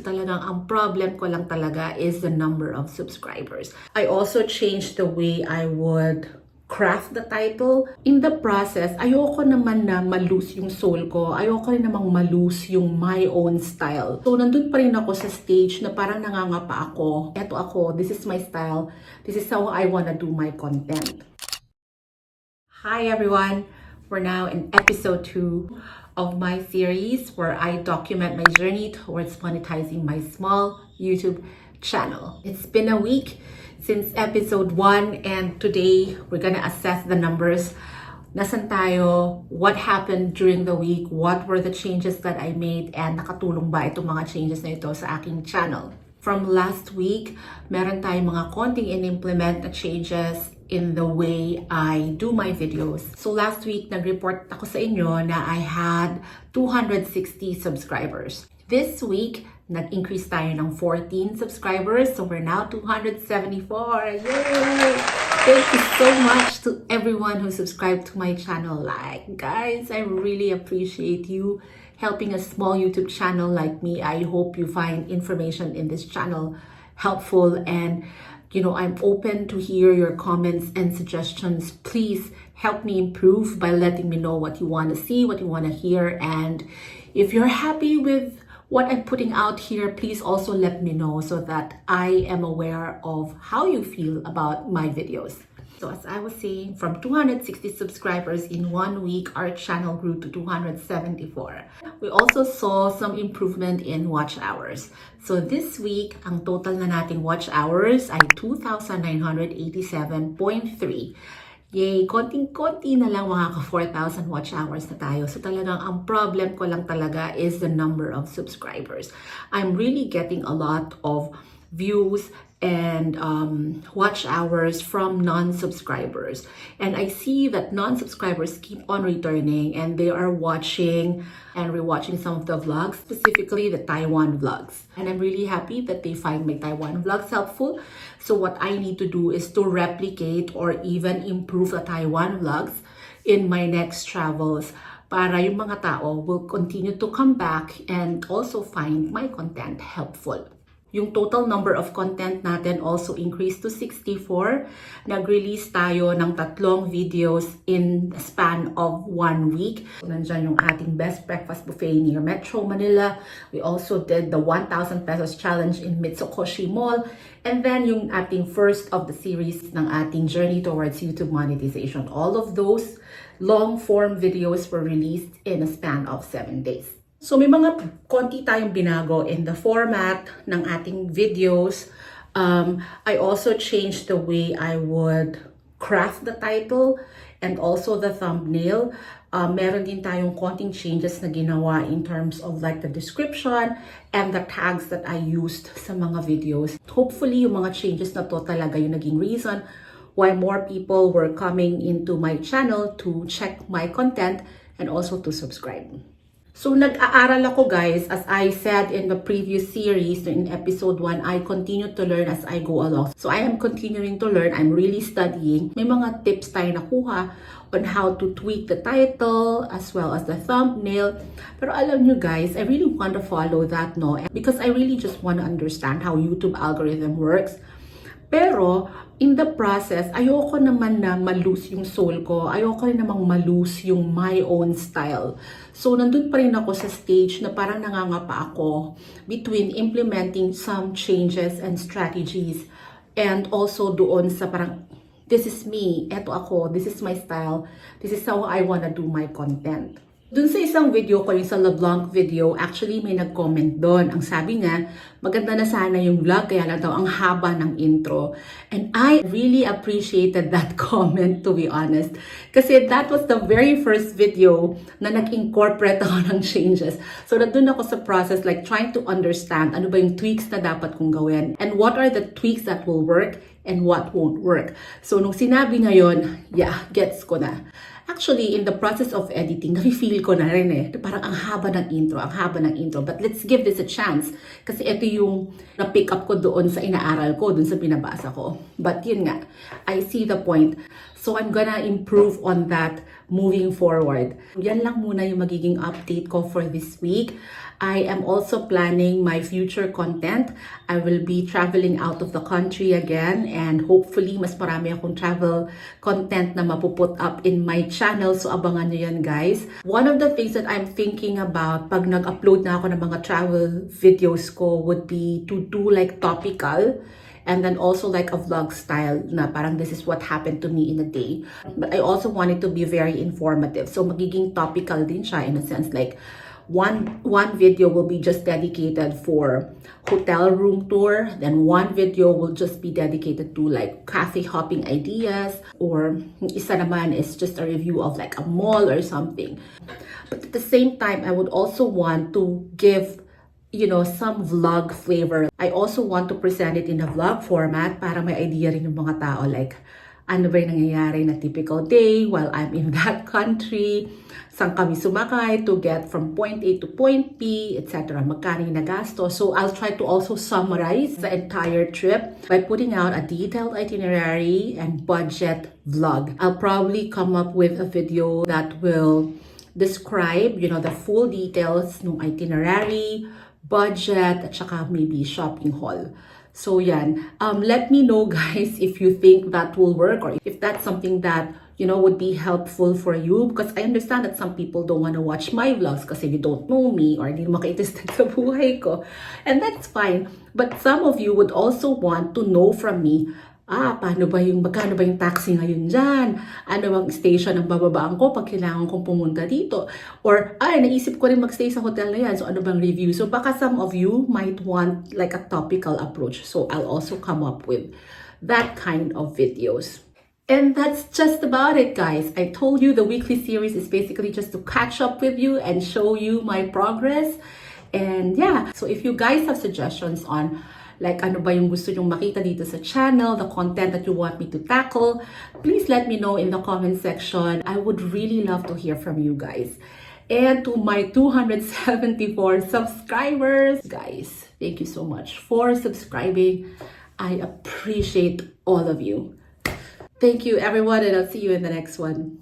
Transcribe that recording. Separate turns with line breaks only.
So talagang ang problem ko lang talaga is the number of subscribers. I also changed the way I would craft the title. In the process, ayoko naman na malose yung soul ko. Ayoko rin namang malose yung my own style. So, nandun pa rin ako sa stage na parang nangangapa ako. Eto ako, this is my style. This is how I wanna do my content. Hi everyone! We're now in episode 2 of my series where I document my journey towards monetizing my small YouTube channel. It's been a week since episode 1 and today we're gonna assess the numbers. Nasan tayo? What happened during the week? What were the changes that I made? And nakatulong ba itong mga changes na ito sa aking channel? From last week, meron tayong mga konting in-implement na changes in the way I do my videos. So last week, nag-report ako sa inyo na I had 260 subscribers. This week, nag-increase tayo ng 14 subscribers. So we're now 274. Yay! Thank you so much to everyone who subscribed to my channel. Like, guys, I really appreciate you helping a small YouTube channel like me. I hope you find information in this channel helpful, and I'm open to hear your comments and suggestions. Please help me improve by letting me know what you want to see, what you want to hear, and if you're happy with what I'm putting out here, please also let me know so that I am aware of how you feel about my videos. So as I was saying, from 260 subscribers in 1 week, our channel grew to 274. We also saw some improvement in watch hours. So this week, ang total na nating watch hours ay 2,987.3. Yay! Konting-konti na lang, mga ka-4,000 watch hours na tayo. So talagang ang problem ko lang talaga is the number of subscribers. I'm really getting a lot of views and watch hours from non-subscribers. And I see that non-subscribers keep on returning and they are watching and rewatching some of the vlogs, specifically the Taiwan vlogs. And I'm really happy that they find my Taiwan vlogs helpful. So what I need to do is to replicate or even improve the Taiwan vlogs in my next travels para yung mga tao will continue to come back and also find my content helpful. Yung total number of content natin also increased to 64. Nag-release tayo ng 3 videos in the span of 1 week. So, nandyan yung ating best breakfast buffet near Metro Manila. We also did the 1,000 pesos challenge in Mitsukoshi Mall. And then yung ating first of the series ng ating journey towards YouTube monetization. All of those long form videos were released in a span of 7 days. So may mga konti tayong binago in the format ng ating videos. I also changed the way I would craft the title and also the thumbnail. Meron din tayong konting changes na ginawa in terms of like the description and the tags that I used sa mga videos. Hopefully yung mga changes na to talaga yung naging reason why more people were coming into my channel to check my content and also to subscribe. So, nag-aaral ako, guys. As I said in the previous series, in episode 1, I continue to learn as I go along. So, I am continuing to learn. I'm really studying. May mga tips tayo nakuha on how to tweak the title as well as the thumbnail. Pero alam nyo, guys, I really want to follow that, no? Because I really just want to understand how YouTube algorithm works. Pero, in the process, ayoko naman na malose yung soul ko. Ayoko rin namang malose yung my own style. So, nandun pa rin ako sa stage na parang nangangapa ako between implementing some changes and strategies and also doon sa parang, this is me, eto ako, this is my style, this is how I wanna do my content. Dun sa isang video ko, yung sa LeBlanc video, actually may nag-comment doon. Ang sabi niya, maganda na sana yung vlog, kaya lang daw ang haba ng intro. And I really appreciated that comment, to be honest. Kasi that was the very first video na nag-incorporate ako ng changes. So, nandun ako sa process, like trying to understand ano ba yung tweaks na dapat kong gawin. And what are the tweaks that will work and what won't work. So, nung sinabi niya yun, yeah, gets ko na. Actually, in the process of editing, nafe-feel ko na rin parang ang haba ng intro, ang haba ng intro. But let's give this a chance. Kasi ito yung na-pick up ko doon sa inaaral ko, doon sa binabasa ko. But yun nga, I see the point. So I'm gonna improve on that moving forward. Yan lang muna yung magiging update ko for this week. I am also planning my future content. I will be traveling out of the country again, and hopefully mas marami akong travel content na mapuput up in my channel. So abangan nyo yan, guys. One of the things that I'm thinking about pag nag-upload na ako ng mga travel videos ko would be to do like topical, and then also like a vlog style na parang this is what happened to me in a day. But I also want it to be very informative. So magiging topical din siya in a sense, like one video will be just dedicated for hotel room tour, then one video will just be dedicated to like cafe hopping ideas, or isa naman is just a review of like a mall or something. But at the same time, I would also want to give some vlog flavor. I also want to present it in a vlog format para may idea rin ng mga tao like ano ba yung nangyayari na typical day while I'm in that country, saan kami sumakay to get from point A to point B, etc. Magkano yung nagasto. So I'll try to also summarize the entire trip by putting out a detailed itinerary and budget vlog. I'll probably come up with a video that will describe, the full details ng itinerary, budget, at saka maybe shopping haul. So yan, let me know guys if you think that will work, or if that's something that would be helpful for you, because I understand that some people don't want to watch my vlogs kasi you don't know me or hindi naman ka-interested sa buhay ko, and that's fine. But some of you would also want to know from me, magkano ba yung taxi ngayon dyan? Ano bang station ang bababaan ko pag kailangan kong pumunta dito? Or, naisip ko rin magstay sa hotel na yan. So, ano bang review? So, baka some of you might want like a topical approach. So, I'll also come up with that kind of videos. And that's just about it, guys. I told you the weekly series is basically just to catch up with you and show you my progress. And yeah, so if you guys have suggestions on like ano ba yung gusto nyong makita dito sa channel, the content that you want me to tackle, please let me know in the comment section. I would really love to hear from you guys. And to my 274 subscribers, guys, thank you so much for subscribing. I appreciate all of you. Thank you, everyone, and I'll see you in the next one.